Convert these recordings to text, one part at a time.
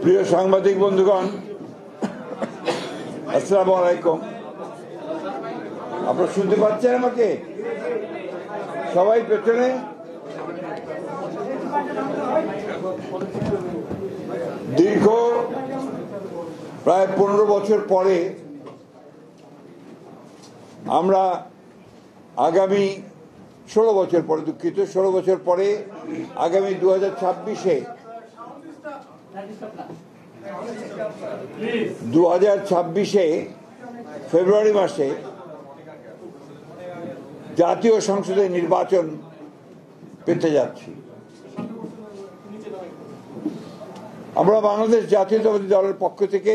প্রিয় সাংবাদিক বন্ধুগণ, আসসালামু আলাইকুম। আপনারা শুনতে পাচ্ছেন আমাকে? সবাই পেছনে। দীর্ঘ প্রায় 15 বছর পরে আমরা আগামী 16 বছর পরে, দুঃখিত, 16 বছর পরে আগামী 2026-এ ফেব্রুয়ারি মাসে জাতীয় সংসদে নির্বাচন পেতে যাচ্ছি। আমরা বাংলাদেশ জাতীয়তাবাদী দলের পক্ষ থেকে,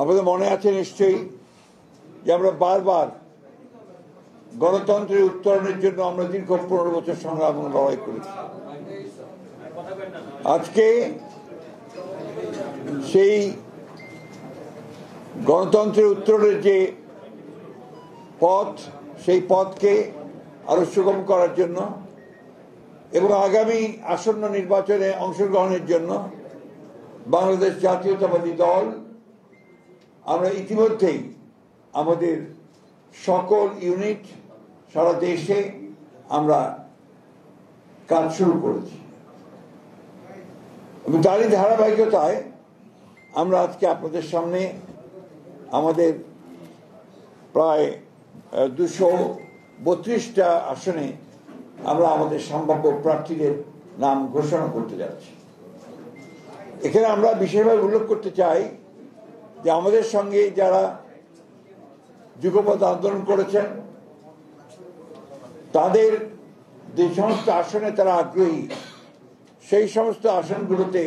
আমাদের মনে আছে নিশ্চয়ই, যে আমরা বারবার গণতন্ত্রের উত্তরণের জন্য আমরা দীর্ঘ 15 বছর সংগ্রাম ও লড়াই করেছি। আজকে সেই গণতন্ত্রের উত্তরণের যে পথ, সেই পথকে আরো সুগম করার জন্য এবং আগামী আসন্ন নির্বাচনে অংশগ্রহণের জন্য বাংলাদেশ জাতীয়তাবাদী দল আমরা ইতিমধ্যেই আমাদের সকল ইউনিট সারা দেশে আমরা কাজ শুরু করেছি এবং তারই ধারাবাহিকতায় আমরা আজকে আপনাদের সামনে আমাদের প্রায় 232টা আসনে আমরা আমাদের সম্ভাব্য প্রার্থীদের নাম ঘোষণা করতে যাচ্ছি। এখানে আমরা বিশেষভাবে উল্লেখ করতে চাই যে আমাদের সঙ্গে যারা যুগপৎ আন্দোলন করেছেন, তাদের যে সমস্ত আসনে তারা আগ্রহী, সেই সমস্ত আসনগুলোতে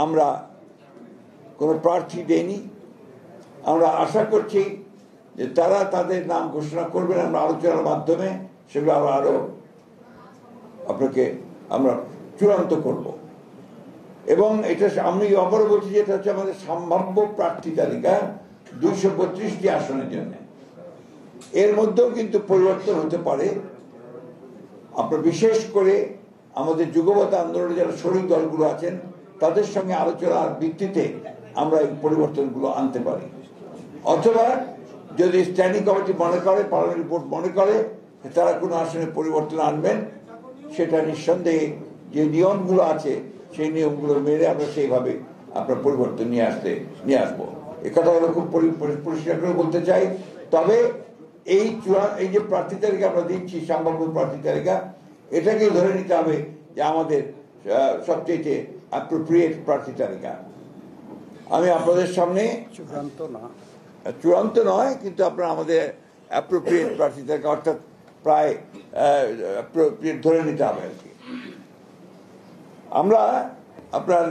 আমরা কোনো প্রার্থী দেইনি। আমরা আশা করছি যে তারা তাদের নাম ঘোষণা করবেন। আমরা আলোচনার মাধ্যমে সেগুলো আরো আপনাকে আমরা চূড়ান্ত করব এবং এটা আমি আবারও বলছি যে এটা হচ্ছে আমাদের সম্ভাব্য প্রার্থী তালিকা 232টি আসনের জন্য। এর মধ্যেও কিন্তু পরিবর্তন হতে পারে। আপনার বিশেষ করে আমাদের যুগপৎ আন্দোলনে যারা শরিক দলগুলো আছেন, তাদের সঙ্গে আলোচনার ভিত্তিতে আমরা এই পরিবর্তনগুলো আনতে পারি। অথবা যদি স্ট্যান্ডিং কমিটি মনে করে, পার্লামেন্ট বোর্ড মনে করে তারা কোনো আসনে পরিবর্তন আনবেন, সেটা নিঃসন্দেহে যে নিয়মগুলো আছে সেই নিয়মগুলো মেনে আমরা সেইভাবে আপনার পরিবর্তন নিয়ে আসবো। এ কথাগুলো খুব পরিষ্কার করে বলতে চাই। তবে এই যে প্রার্থী তালিকা আমরা দিচ্ছি, সম্ভাব্য প্রার্থী তালিকা, এটাকেই ধরে নিতে হবে যে আমাদের সবচেয়ে অ্যাপ্রোপ্রিয়েট প্রার্থী তালিকা। আমি আপনাদের সামনে চূড়ান্ত নয়, কিন্তু আপনারা আমাদের অ্যাপ্রোপ্রিয়েট প্রার্থী তালিকা, অর্থাৎ প্রায় অ্যাপ্রোপ্রিয়েট ধরে নিতে হবে আর কি। আমরা আপনার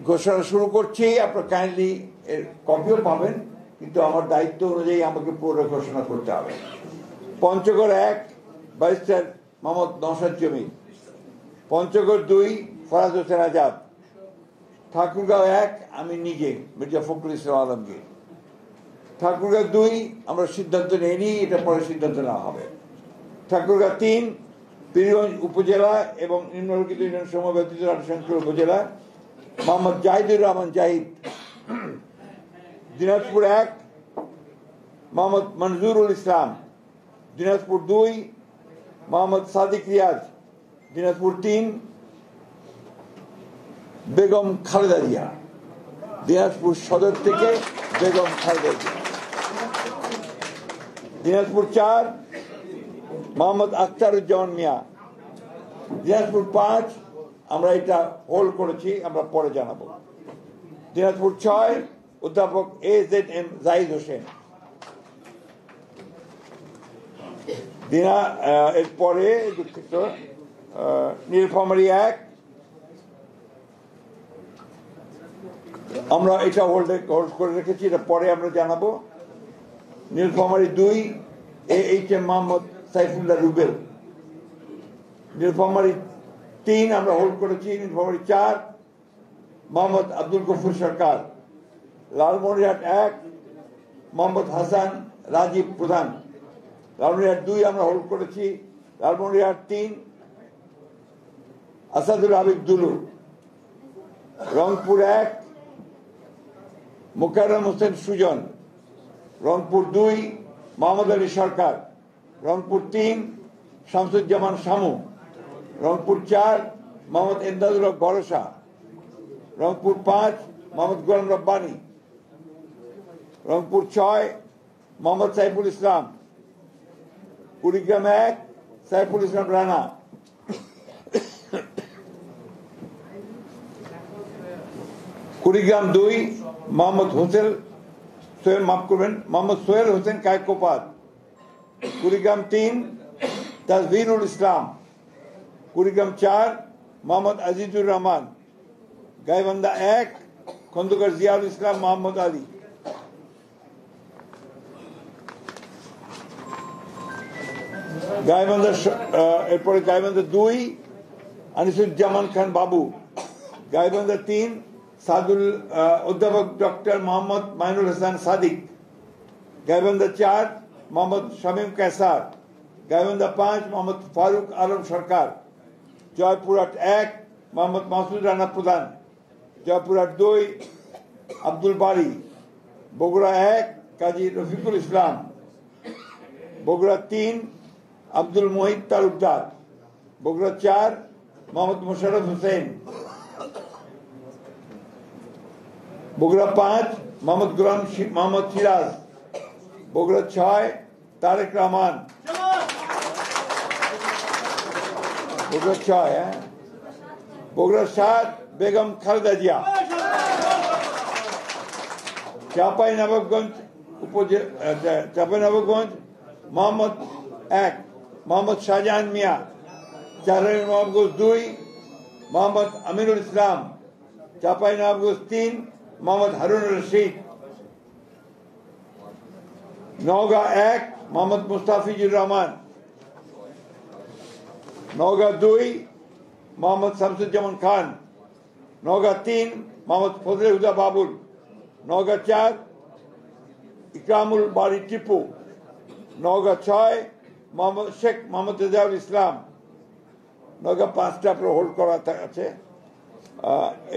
ঘোষণা শুরু করছি। আপনার কাইন্ডলি এর কপিও পাবেন, কিন্তু আমার দায়িত্ব অনুযায়ী আমাকে পুরো ঘোষণা করতে হবে। পঞ্চগড় 1 ব্যারিস্টার মোহাম্মদ নওশাদ জমির, পঞ্চগড় 2 ফরাজ হোসেন আজাদ, ঠাকুরগাঁও 1 আমি নিজে মির্জা ফখরুল ইসলাম আলমগীর, ঠাকুরগাঁও 2 আমরা সিদ্ধান্ত নেইনি, এটা পরে সিদ্ধান্ত নেওয়া হবে। ঠাকুরগাঁও 3 পীরগঞ্জ উপজেলা এবং নিম্নলিখিত ইউনিয়ন সমূহ ব্যতীত রাজশাহী উপজেলা মোহাম্মদ জাহিদুর রহমান জাহিদ। দিনাজপুর 1 মোহাম্মদ মনজুরুল ইসলাম, দিনাজপুর 2 মোহাম্মদ সাদিক রিয়াজ, দিনাজপুর 3 বেগম খালেদা জিয়া, দিনাজপুর সদর থেকে বেগম খালেদা জিয়া, দিনাজপুর 4 মোহাম্মদ আখতারুজ্জামান মিয়া, দিনাজপুর 5 আমরা এটা হোল্ড করেছি, আমরা পরে জানাবো, দিনাজপুর 6 অধ্যাপক AZM জাহিদ হোসেন, এরপরে দুঃখিত নীলফামারী 1 আমরা এটা হোল্ড করে রেখেছি, এটা পরে আমরা জানাবো। নীলফামারী 2 AHM মোহাম্মদ সাইফুল্লাহ রুবেল, নীলফামারী 3 আমরা হোল্ড করেছি, নীলফামারী 4 মোহাম্মদ আব্দুল গফুর সরকার, লালমনিরহাট 1 মোহাম্মদ হাসান রাজীব প্রধান, লালমনিরহাট 2 আমরা হোল্ড করেছি, লালমনিরহাট 3 আসাদুল হাবিব দুলু। রংপুর 1 মোকাররম হোসেন সুজন। রংপুর 2 মোহাম্মদ আলী সরকার। রংপুর 3 শামসুজ্জামান শামু। রংপুর 4 মোহাম্মদ এমদাদুল হক ভরসা। রংপুর 5 মোহাম্মদ গোলাম রব্বানী। রংপুর 6 মোহাম্মদ সাইফুল ইসলাম। কুড়িগ্রাম 1 সাইফুল ইসলাম রানা। কুড়িগ্রাম 2 মোহাম্মদ হোসেন সোহেল, মাফ করবেন, মোহাম্মদ সোহেল হোসেন কায়কোপাত। কুড়িগ্রাম 3 তাজভিরুল ইসলাম। কুড়িগ্রাম 4 মোহাম্মদ আজিজুর রহমান। গাইবান্ধা 1 খন্দকার জিয়াউল ইসলাম মোহাম্মদ আলী। গাইবান্ধা এরপরে গাইবান্ধা 2 আনিসুজ্জামান খান বাবু। গাইবান্ধা 3 সাদুল অধ্যাপক ডক্টর মোহাম্মদ মাইনুল হাসান সাদিক। গাইবান্ধা 4 মোহাম্মদ শামীম কেসার। গাইবান্ধা 5 মোহাম্মদ ফারুক আলম সরকার। জয়পুরহাট 1 মোহাম্মদ মাসুদ রানা প্রধান। জয়পুরহাট 2 আব্দুল বারি। বগুড়া 1 কাজী রফিকুল ইসলাম। বগুড়া 3 আব্দুল মোহিত তালুকদার। বগুড়া 4 মোহাম্মদ মোশাররফ হোসেন। বগুড়া 5 মোহাম্মদ গোলাম মোহাম্মদ সিরাজ। বগুড়া 6 তারেক রহমান। বগুড়া 6 বগুড়া 7 বেগম খালেদা জিয়া। চাঁপাইনবাবগঞ্জ চাঁপাইনবাবগঞ্জ মোহাম্মদ 1 মোহাম্মদ শাহজাহান মিয়া। চাঁপাইনবাবগঞ্জ 2 মোহাম্মদ আমিনুল ইসলাম। চাঁপাইনবাবগঞ্জ 3 মোহাম্মদ হারুনুর রশিদ। নওগাঁ 1 মোহাম্মদ মুস্তাফিজুর রহমান। নওগাঁ 2 মোহাম্মদ শামসুজ্জামান খান। নওগাঁ 3 মোহাম্মদ ফজলে হুদা বাবুল। নওগাঁ 4 ইকরামুল বারী টিপু। নওগাঁ 6 মোহাম্মদ শেখ মোহাম্মদ রেজাউল ইসলাম। নওগাঁ 5টা হোল্ড করা আছে।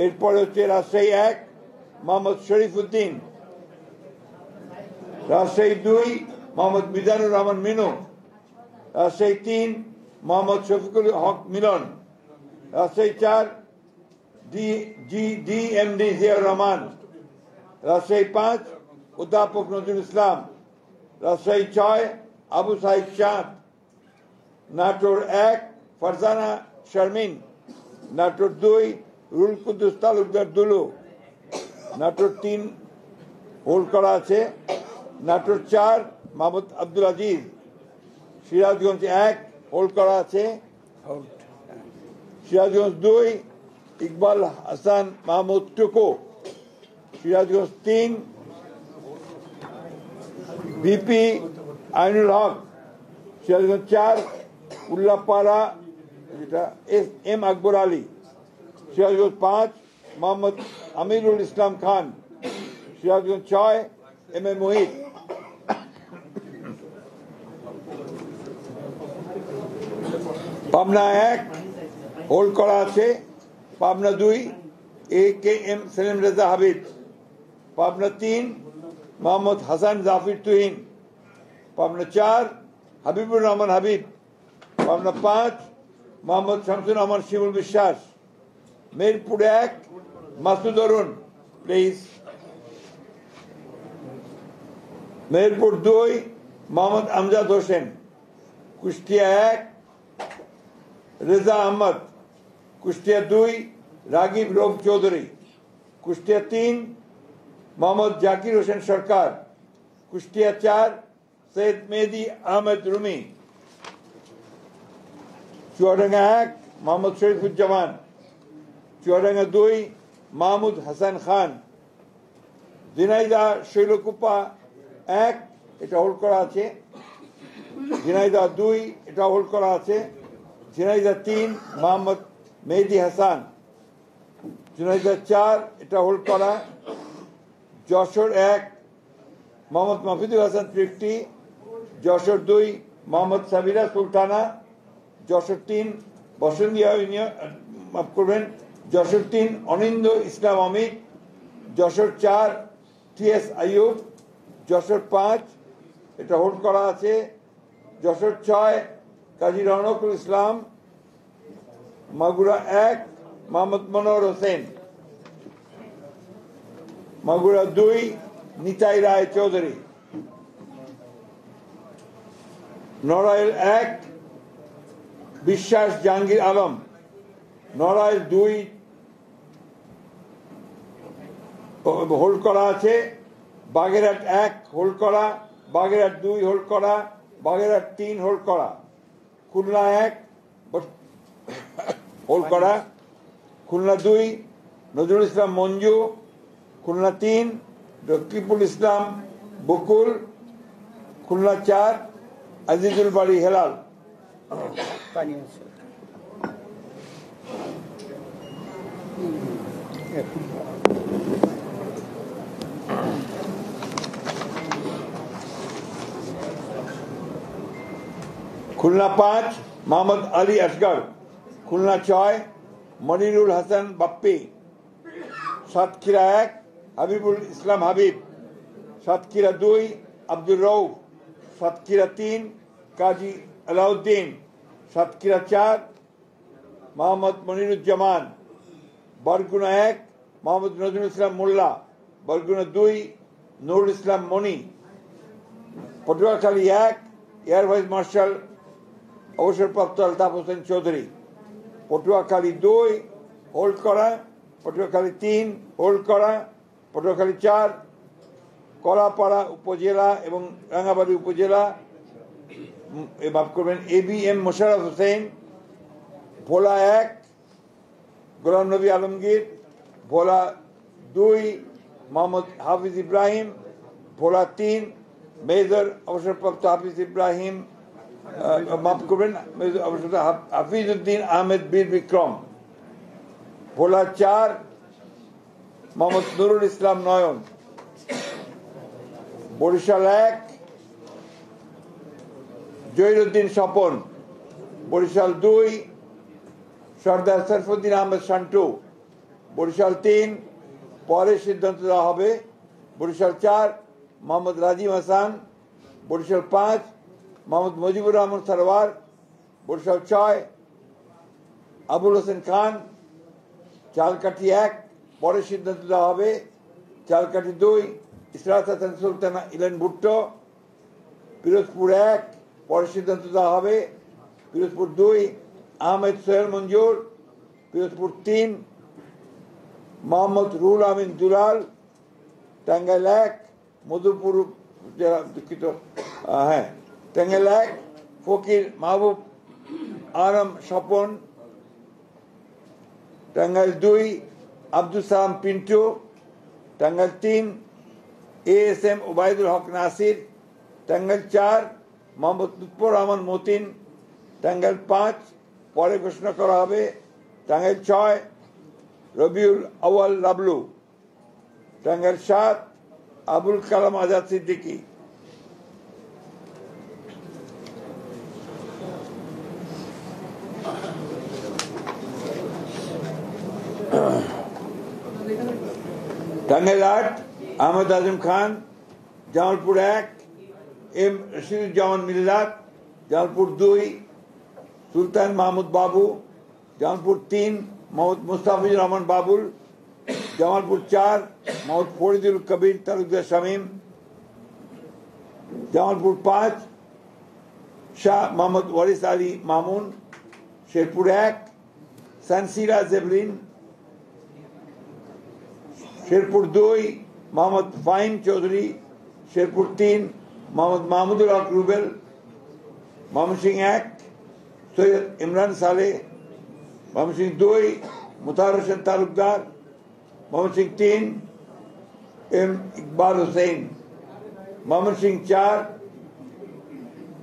এরপরে হচ্ছে রাজশাহী 1 মোহাম্মদ শরীফ উদ্দিন। রাজশাহী 2 মোহাম্মদ মিজানুর রহমান মিনু। রাজশাহী 3 মোহাম্মদ শফিকুল হক মিলন। রাজশাহী 4 ডিএমডি জিয়াউর রহমান। রাজশাহী 5 অধ্যাপক নজরুল ইসলাম। রাজশাহী 6 আবু সাইদ চাঁদ। নাটোর 1 ফারজানা শারমিন। নাটোর 2 রুল কুদ্দুস তালুকদার দুলু। নাটোর 3 হোল্ড করা আছে। নাটোর 4 মোহাম্মদ আব্দুল আজিজ। সিরাজগঞ্জ 1 হোল্ড করা আছে। সিরাজগঞ্জ 2 ইকবাল হাসান মাহমুদ টুকু। Sirajganj 3 VP Ainul Haque. Sirajganj 4 Ullapara M Akbar Ali. Sirajganj 5 Mohammad Amirul Islam Khan. Sirajganj 6 M A Mohit. Pabna 1 hold করা আছে। পাবনা 2 এ K M Selim Reza Habib. Pabna 3 Mohammad Hasan Zafir Tuhin. Pabna 4 Habibur Rahman Habib. Pabna 5 Mohammad Shamsur Rahman Shimul Biswas. Mirpur 1 Masud Arun please. Mirpur 2 Mohammad Amjad Hossain. Kushtia 1 Reza Ahmad. Kushtia 2 Ragib Rauf Chowdhury. Kushtia 3 Mohammad Zakir Hossain সরকার। কুষ্টিয়া 4 সৈয়দ মেহেদি আহমেদ রুমি। চুয়াডাঙ্গা 1 মোহাম্মদ শরীফুজ্জামান। চুয়াডাঙ্গা 2 মাহমুদ হাসান খান। ঝিনাইদহ শৈলকুপা 1 এটা হোল্ড করা আছে। ঝিনাইদহ 2 এটা হোল্ড করা আছে। ঝিনাইদহ 3 মোহাম্মদ মেহেদি হাসান। ঝিনাইদহ 4 এটা হোল্ড করা। যশোর 1 মোহাম্মদ মাহফুজুল হাসান তৃপ্তি। যশোর 2 মোহাম্মদ সাবিরা সুলতানা। যশোর 3 বসুন্ধিয়া মাফ করবেন, যশোর 3 অনিন্দ ইসলাম অমিত, যশোর 4 TS আইয়ুব, যশোর 5 এটা হোল্ড করা আছে, যশোর 6 কাজী রওনকুল ইসলাম, মাগুরা 1 মোহাম্মদ মনোহর হোসেন, মাগুরা 2 নিতাই রায় চৌধুরী, নড়াইল 1 বিশ্বাস জাহাঙ্গীর আলম, নড়াইল 2 হোল্ড করা আছে, বাগেরহাট 1 হোল্ড করা, বাগেরহাট 2 হোল্ড করা, বাগেরহাট 3 হোল্ড করা, খুলনা 1 হোল্ড করা, খুলনা 2 নজরুল ইসলাম মঞ্জু, খুলনা 3 রকিবুল ইসলাম বকুল, খুলনা 4 আজিজুল বাড়ি হেলাল। খুলনা 5 মোহাম্মদ আলী আসগর, খুলনা 6 মনিরুল হাসান বাপ্পি, সাতক্ষীরা 1 হাবিবুল ইসলাম হাবিব, সাতক্ষীরা 2 আব্দুর রউফ, সাতক্ষীরা 3 কাজী আলাউদ্দিন, সাতক্ষীরা 4 মোহাম্মদ মনিরুজ্জামান, বরগুনা 1 মোহাম্মদ নজরুল ইসলাম মোল্লা, বরগুনা 2 নুরুল ইসলাম মনি, পটুয়াখালী 1 এয়ার ভাইস মার্শাল অবসরপ্রাপ্ত আলতাফ হোসেন চৌধুরী, পটুয়াখালী 2 হোল্ড করা, পটুয়াখালী 3 হোল্ড করা, পটুয়াখালী 4 কলাপাড়া উপজেলা এবং রাঙ্গাবাড়ী উপজেলা মাফ করবেন ABM মোশাররফ হোসেন, ভোলা 1 গোলাম নবী আলমগীর, ভোলা 2 মোহাম্মদ হাফিজ ইব্রাহিম, ভোলা 3 মেজর অবসরপ্রাপ্ত হাফিজ ইব্রাহিম মাফ করবেন মেজর অবসরপ্রাপ্ত হাফিজ উদ্দিন আহমেদ বীর বিক্রম, ভোলা 4 মোহাম্মদ নুরুল ইসলাম নয়ন, বরিশাল 1 জহিরুদ্দিন স্বপন, বরিশাল 2 সর্দার সরফুদ্দিন আহমেদ শান্টু, বরিশাল 3 পরে সিদ্ধান্ত দেওয়া হবে, বরিশাল 4 মোহাম্মদ রাজিম হাসান, বরিশাল 5 মোহাম্মদ মুজিবুর রহমান সরওয়ার, বরিশাল 6 আবুল হোসেন খান, চালকাঠি 1 পরে সিদ্ধান্ত দেওয়া হবে, চালকাঠি 2 ইসরাত হাসান সুলতানা ইলেন ভুট্টো, পিরোজপুর 1 পরে সিদ্ধান্ত দেওয়া হবে, পিরোজপুর 2 আহমেদ সোহেল মঞ্জুর, পিরোজপুর 3 মোহাম্মদ রুহুল আমিন দুলাল, টাঙ্গাইল 1 মধুপুর দুঃখিত টাঙ্গাইল 1 ফকির মাহবুব আলম স্বপন, টাঙ্গাইল 2 আব্দুল সালাম পিন্টু, টাঙ্গাইল 3 ASM ওবায়দুল হক নাসির, টাঙ্গাইল 4 মোহাম্মদ লুৎফর রহমান মতিন, টাঙ্গাইল 5 পরে ঘোষণা করা হবে, টাঙ্গাইল 6 রবিউল আউয়াল লাবলু, টাঙ্গাইল 7 আবুল কালাম আজাদ সিদ্দিকী, টাঙ্গাইল 8 আহমদ আজম খান, জামালপুর 1 M রশিদুজ্জামান মিল্লাত, জামালপুর 2 সুলতান মাহমুদ বাবু, জামালপুর 3 মোহাম্মদ মুস্তাফিজুর রহমান বাবুল, জামালপুর 4 মোহাম্মদ ফরিদুল কবির তালুকদার শামীম, জামালপুর 5 শাহ মোহাম্মদ ওয়ারিস আলী মামুন, শেরপুর 1 সানসিরা জেবলিন, শেরপুর 2 মোহাম্মদ ফাহিম চৌধুরী, শেরপুর 3 মোহাম্মদ মাহমুদুল হক রুবেল, ময়মনসিংহ 1 সৈয়দ ইমরান সালেহ, ময়মনসিংহ 2 মুতাহার হোসেন তালুকদার, ময়মনসিংহ 3 M ইকবাল হোসেন, ময়মনসিংহ 4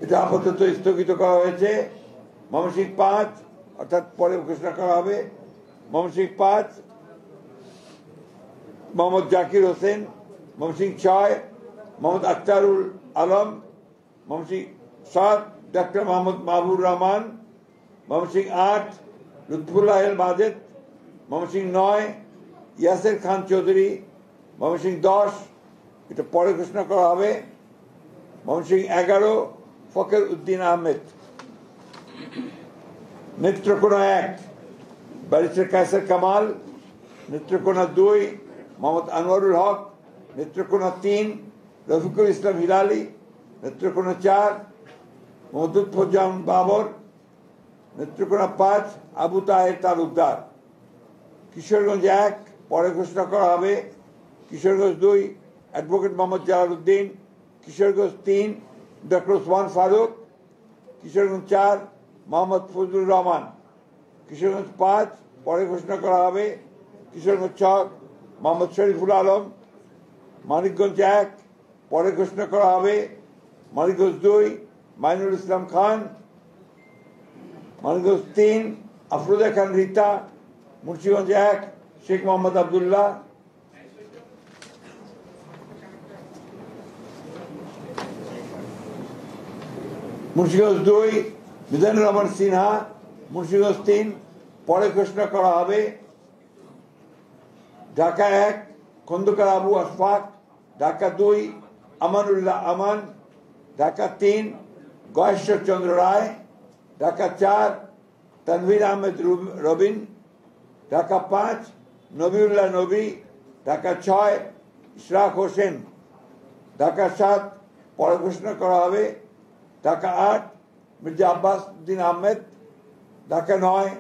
এটা আপাতত স্থগিত করা হয়েছে, ময়মনসিংহ 5 অর্থাৎ পরে ঘোষণা করা হবে, ময়মনসিংহ 5 মোহাম্মদ জাকির হোসেন, ময়মনসিংহ 6 মোহাম্মদ আখতারুল আলম, ময়মনসিংহ 7 ডক্টর মোহাম্মদ মাহবুর রহমান, ময়মনসিংহ 8 লুৎফুল্লাহ আল বাজেদ, ময়মনসিংহ 9 ইয়াসের খান চৌধুরী, ময়মনসিংহ 10 এটা পরে ঘোষণা করা হবে, ময়মনসিংহ 11 ফকির উদ্দিন আহমেদ, নেত্রকোনা 1 ব্যারিস্টার কায়সার কামাল, নেত্রকোনা 2 মোহাম্মদ আনোয়ারুল হক, নেত্রকোনা 3 রফিকুল ইসলাম হিলালি, নেত্রকোনা 4 মোহাম্মদ লুৎফুজ্জামান বাবর, নেত্রকোনা 5 আবু তাহের তালুকদার, কিশোরগঞ্জ 1 পরে ঘোষণা করা হবে, কিশোরগঞ্জ 2 অ্যাডভোকেট মোহাম্মদ জালালউদ্দিন, কিশোরগঞ্জ 3 ডক্টর ওসমান ফারুক, কিশোরগঞ্জ 4 মোহাম্মদ ফজলুর রহমান, কিশোরগঞ্জ 5 পরে ঘোষণা করা হবে, কিশোরগঞ্জ 6 মোহাম্মদ শরীফুল আলম, মানিকগঞ্জ 1 পরে ঘোষণা করা হবে, মানিকগঞ্জ 2 মাইনুল ইসলাম খান, মানিকগঞ্জ 3 আফরোজা খান রীতা, মুন্সিগঞ্জ 1 শেখ মোহাম্মদ আবদুল্লাহ, মুন্সিগঞ্জ 2 মিজানুর রহমান সিনহা, মুন্সিগঞ্জ 3 পরে ঘোষণা করা হবে, ঢাকা 1 খন্দকার আবু আশফাক, ঢাকা 2 আমানুল্লাহ আমান, ঢাকা 3 গয়েশ্বর চন্দ্র রায়, ঢাকা 4 তানভীর আহমেদ রবিন, ঢাকা 5 নবিউল্লাহ নবী, ঢাকা 6 ইশরাক হোসেন, ঢাকা 7 পরে ঘোষণা করা হবে, ঢাকা 8 মির্জা আব্বাস উদ্দিন আহমেদ, ঢাকা 9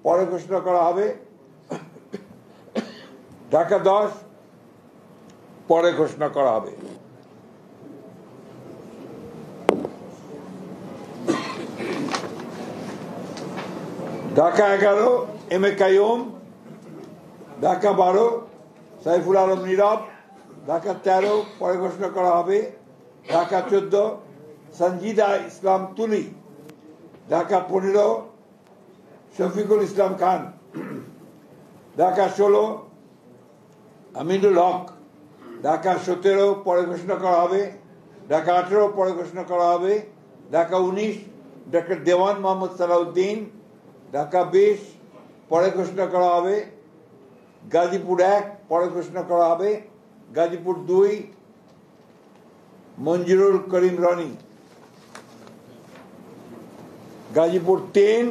পরে ঘোষণা করা হবে, ঢাকা 10 পরে ঘোষণা করা হবে। ঢাকা 11 এম এ কাইয়ুম, ঢাকা 12 সাইফুল আলম নীরব, ঢাকা 13 পরে ঘোষণা করা হবে, ঢাকা 14 সঞ্জিদা ইসলাম তুলি, ঢাকা 15 শফিকুল ইসলাম খান, ঢাকা 16 আমিনুল হক, ঢাকা 17 পরে ঘোষণা করা হবে, ঢাকা 18 পরে ঘোষণা করা হবে, ঢাকা 19 ডক্টর দেওয়ান মোহাম্মদ সালাউদ্দিন, ঢাকা 20 পরে ঘোষণা করা হবে, গাজীপুর 1 পরে ঘোষণা করা হবে, গাজীপুর 2 মঞ্জুরুল করিম রনি, গাজীপুর 3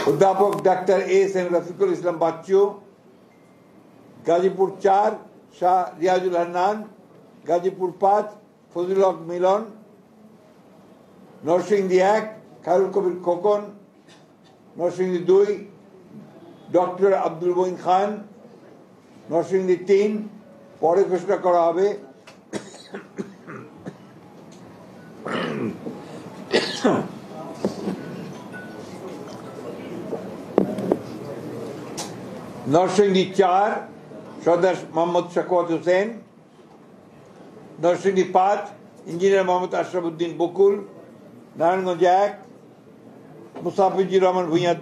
অধ্যাপক doctor S M Rafiqul Islam Bachchu, Gazipur 4 Shah Riazul Hannan, Gazipur 5 Fazlul হক মিলন, নরসিংদী 1 খায়রুল কবির খোকন, নরসিংদী 2 ডক্টর আব্দুল মঈন খান, নরসিংদী 3 পরে ঘোষণা করা হবে, নরসিংদী 4 সর্দার মোহাম্মদ শাকওয়াত হোসেন, নরসিংদী 5 ইঞ্জিনিয়ার মোহাম্মদ আশরাফ উদ্দিন বকুল, নারায়ণগঞ্জ 1 মুসাফিজুর রহমান ভূঁইয়া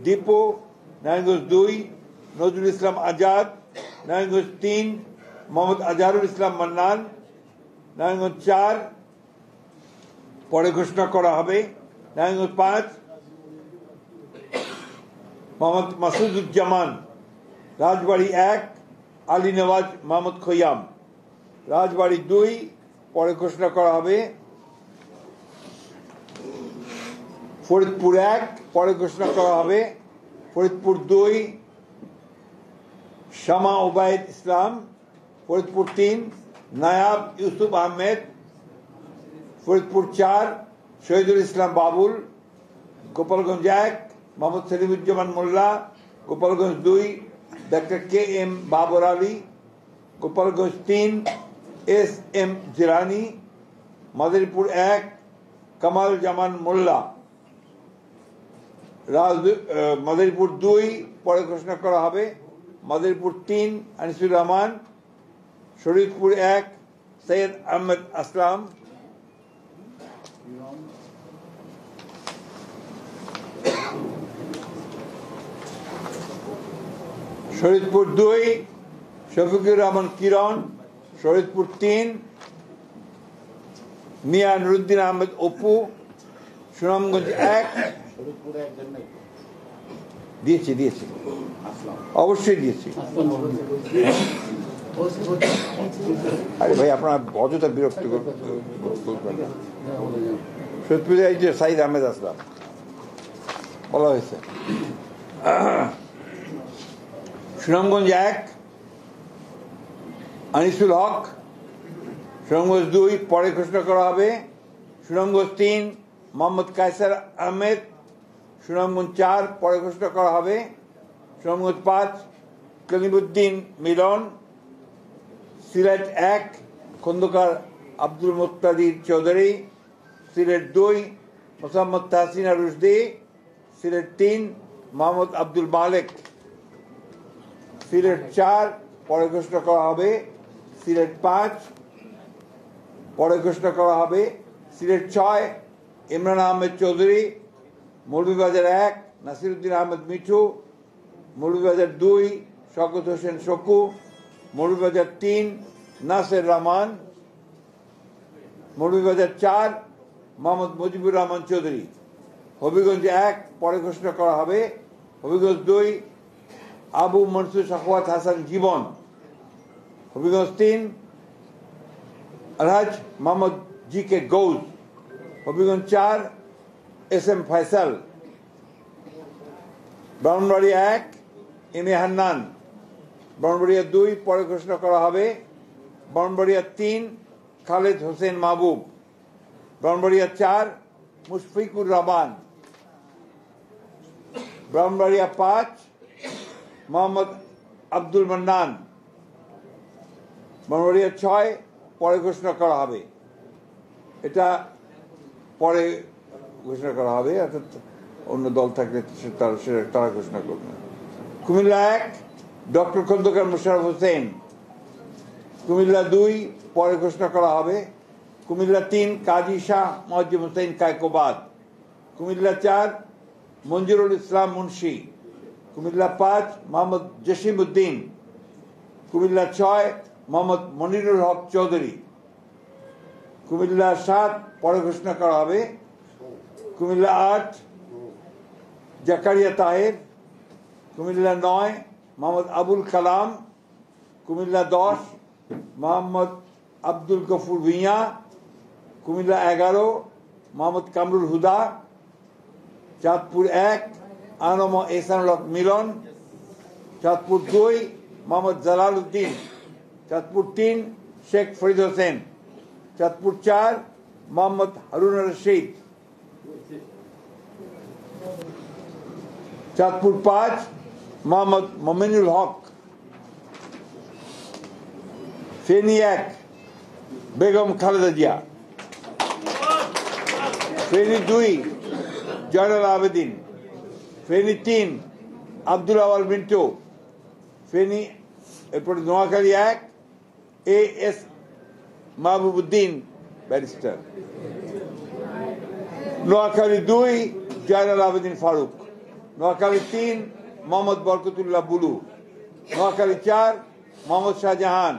দীপু, নারায়ণগঞ্জ 2 নজরুল ইসলাম আজাদ, নারায়ণগঞ্জ 3 মোহাম্মদ আজহারুল ইসলাম মান্নান, নারায়ণগঞ্জ 4 পরে ঘোষণা করা হবে, নারায়ণগঞ্জ 5 মোহাম্মদ মাসুদুজ্জামান, রাজবাড়ী 1 আলী নওয়াজ মোহাম্মদ খৈয়াম, রাজবাড়ী 2 পরে ঘোষণা করা হবে, ফরিদপুর 1 পরে ঘোষণা করা হবে, Faridpur 2 Shama Obaid Islam, Faridpur 3 Nayab Yusuf Ahmed, Faridpur 4 Shahidul Islam Babul, Gopalganj 1 Mohammad Selimuzzaman Molla, Gopalganj 2 doctor K M Babar Ali, Gopalganj 3 S M Jilani, Madaripur 1 Kamal Zaman Molla, Madaripur 2 পরে ঘোষণা করা হবে, মাদারীপুর 3 আনিসুর রহমান, শরীয়তপুর 1 সৈয়দ আহমেদ আসলাম, শরীয়তপুর 2 শফিকুর রহমান কিরণ, শরীয়তপুর 3 মিয়া নুরুদ্দিন আহমেদ অপু, সুনামগঞ্জ 1 দিয়েছি অবশ্যই দিয়েছি। আরে ভাই আপনার অযথা বিরক্ত করবেন না। সত্যি এই যে সাইদ আহমেদ আসলাম বলা হয়েছে। সুনামগঞ্জ 1 আনিসুল হক, সুনামগঞ্জ 2 পরে ঘোষণা করা হবে, সুনামগঞ্জ 3 মোহাম্মদ কায়সার আহমেদ, সুনামগঞ্জ 4 পরে ঘোষণা করা হবে, সুনামগঞ্জ 5 কলিমুদ্দিন মিলন, সিলেট 1 খন্দকার আব্দুল মুক্তাদির চৌধুরী, সিলেট 2 মোসাম্মদ তাহসিনা রুশদি, সিলেট 3 মোহাম্মদ আব্দুল মালেক, সিলেট 4 পরে ঘোষণা করা হবে, সিলেট 5 পরে ঘোষণা করা হবে, সিলেট 6 ইমরান আহমেদ চৌধুরী, মৌলভীবাজার 1 নাসিরুদ্দিন আহমেদ মিঠু, মৌলভীবাজার 2 শওকত হোসেন শকু, মৌলভীবাজার 3 নাসের রহমান, মৌলভীবাজার 4 মোহাম্মদ মুজিবুর রহমান চৌধুরী, হবিগঞ্জ 1 পরে ঘোষণা করা হবে, Habiganj 2 Abu Mansur Sakhawat Hasan Jibon, Habiganj 3 Alhaj Mohammad G K Gaus, Habiganj 4 S M Faisal, Brahmanbaria 1 M A Hannan, Brahmanbaria 2 পরে ঘোষণা করা হবে, ব্রাহ্মণবাড়িয়া 3 খালেদ হোসেন মাহবুব, ব্রাহ্মণবাড়িয়া 4 মুশফিকুর রহমান, ব্রাহ্মণবাড়িয়া 5 মোহাম্মদ আব্দুল মান্নান, ব্রাহ্মণবাড়িয়া 6 পরে ঘোষণা করা হবে। এটা পরে ঘোষণা করা হবে, অর্থাৎ অন্য দল থাকলে তারা ঘোষণা করবে। কুমিল্লা 1 ডক্টর খন্দকার মোশাররফ হোসেন, কুমিল্লা 2 পরে ঘোষণা করা হবে, কুমিল্লা 3 কাজী শাহ মুয়াজ্জম হোসেন কায়কোবাদ, কুমিল্লা 4 মঞ্জুরুল ইসলাম মুন্সি, কুমিল্লা 5 মোহাম্মদ জসিম উদ্দিন, কুমিল্লা 6 মোহাম্মদ মনিরুল হক চৌধুরী, কুমিল্লা 7 পরে ঘোষণা করা হবে, কুমিল্লা 8 জাকারিয়া তাহের, কুমিল্লা 9 মোহাম্মদ আবুল কালাম, কুমিল্লা 10 মোহাম্মদ আব্দুল গফুর ভুঁইয়া, কুমিল্লা 11 মোহাম্মদ কামরুল হুদা, চাঁদপুর 1 আনম এহসানুল হক মিলন, চাঁদপুর 2 মোহাম্মদ জালাল উদ্দিন, চাঁদপুর 3 শেখ ফরিদ হোসেন, চাঁদপুর 4 মোহাম্মদ হারুন রশিদ, চাঁদপুর 5 মোহাম্মদ মমিনুল হক, ফেনী 1 বেগম খালেদা জিয়া, ফেনী 2 জয়নাল আবেদিন, ফেনী 3 আব্দুল আওয়াল মিন্টু, ফেনী এরপরে Noakhali 1 A S Mahbubuddin barrister, Noakhali 2 Joynal Abedin Faruk, Noakhali 3 Mohammad Barkatullah Bulu, Noakhali 4 Mohammad Shahjahan,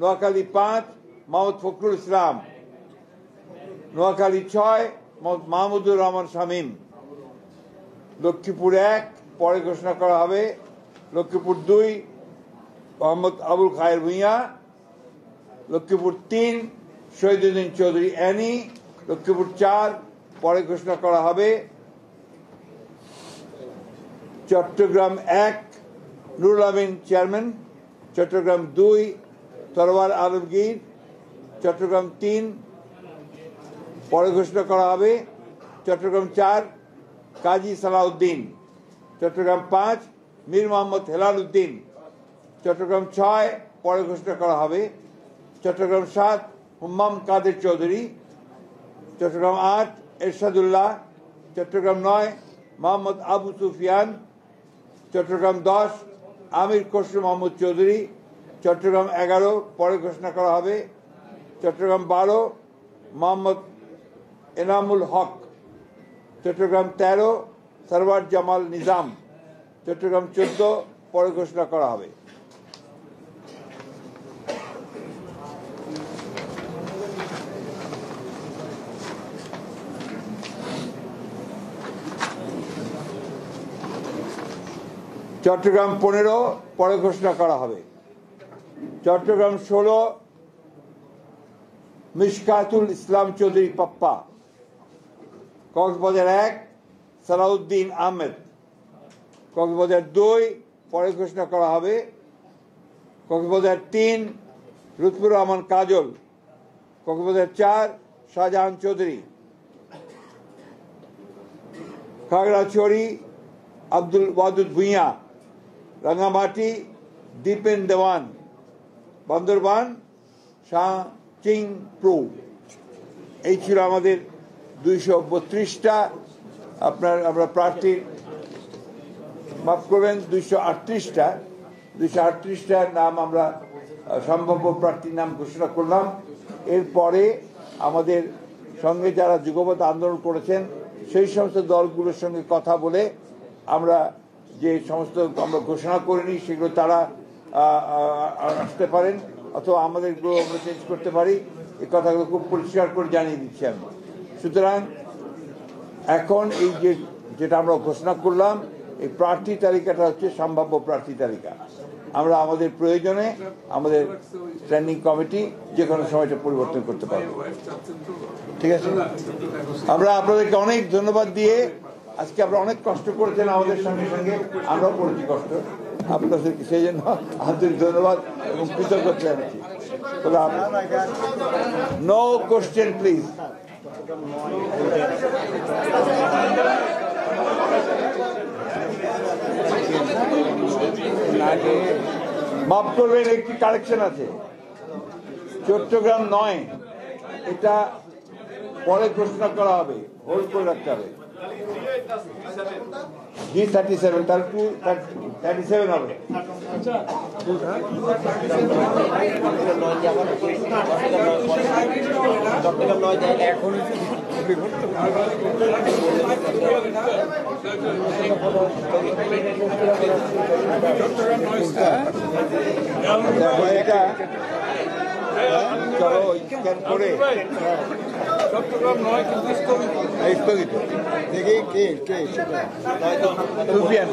Noakhali 5 Mohammad Fakhrul Islam, Noakhali 6 Mahmudur Rahman Shamim, Lakshmipur 1 পরে ঘোষণা করা হবে, লক্ষ্মীপুর 2 মোহাম্মদ আবুল খায়ের ভুঁইয়া, লক্ষ্মীপুর 3 শহীদুদ্দিন চৌধুরী অ্যানি, লক্ষ্মীপুর 4 পরে ঘোষণা করা হবে, চট্টগ্রাম 1 নুরুল আমিন চেয়ারম্যান, চট্টগ্রাম 2 তরওয়ার আলমগীর, চট্টগ্রাম 3 পরে ঘোষণা করা হবে, চট্টগ্রাম 4 কাজী সালাউদ্দিন, চট্টগ্রাম 5 মীর মোহাম্মদ হেলাল উদ্দিন, চট্টগ্রাম 6 পরে ঘোষণা করা হবে, চট্টগ্রাম 7 হুম্মাম কাদের চৌধুরী, চট্টগ্রাম 8 এরশাদুল্লাহ, চট্টগ্রাম 9 মোহাম্মদ আবু সুফিয়ান, চট্টগ্রাম 10 আমির খসরু মাহমুদ চৌধুরী, চট্টগ্রাম 11 পরে ঘোষণা করা হবে, চট্টগ্রাম 12 মোহাম্মদ এনামুল হক, চট্টগ্রাম 13 সরওয়ার জামাল নিজাম, চট্টগ্রাম 14 পরে ঘোষণা করা হবে। চট্টগ্রাম 15 পরে ঘোষণা করা হবে। চট্টগ্রাম 16 মিশকাতুল ইসলাম চৌধুরী পাপ্পা। কক্সবাজার 1 সালাউদ্দিন আহমেদ। কক্সবাজার 2 পরে ঘোষণা করা হবে। কক্সবাজার 3 লুৎফুর রহমান কাজল। কক্সবাজার 4 শাহজাহান চৌধুরী। খাগড়াছড়ি আব্দুল ওয়াদুদ ভুঁইয়া। রাঙ্গামাটি দীপেন দেওয়ান। বান্দরবান শাহ চিং প্রু। এই ছিল আমাদের 232টা আমরা প্রার্থীর, মাফ করবেন 238টার নাম আমরা সম্ভাব্য প্রার্থীর নাম ঘোষণা করলাম। এরপরে আমাদের সঙ্গে যারা যুগপৎ আন্দোলন করেছেন সেই সমস্ত দলগুলোর সঙ্গে কথা বলে আমরা যে সমস্ত আমরা ঘোষণা করিনি সেগুলো তারা আসতে পারেন, অথবা আমাদেরগুলো আমরা চেঞ্জ করতে পারি। এই কথাগুলো খুব পরিষ্কার করে জানিয়ে দিচ্ছি আমি। সুতরাং এখন এই যেটা আমরা ঘোষণা করলাম, এই প্রার্থী তালিকাটা হচ্ছে সম্ভাব্য প্রার্থী তালিকা। আমরা আমাদের প্রয়োজনে আমাদের স্ট্যান্ডিং কমিটি যে কোনো সময়টা পরিবর্তন করতে পারবো। ঠিক আছে, আমরা আপনাদেরকে অনেক ধন্যবাদ দিয়ে, আজকে আপনারা অনেক কষ্ট করেছেন আমাদের সঙ্গে সঙ্গে আমরাও করেছি কষ্ট, আপনাদেরকে সেই জন্য আন্তরিক ধন্যবাদ এবং কৃতজ্ঞতা জানাচ্ছি। No question please. মাফ করবেন, একটি কারেকশন আছে। চট্টগ্রাম 9 এটা পরে ঘোষণা করা হবে, হোল্ড করে রাখতে হবে। G37 তার 237 হবে। এটা চলো স্ক্যান করে চট্টগ্রাম 9 কিন্তু স্থগিত। দেখি কে সুফিয়ান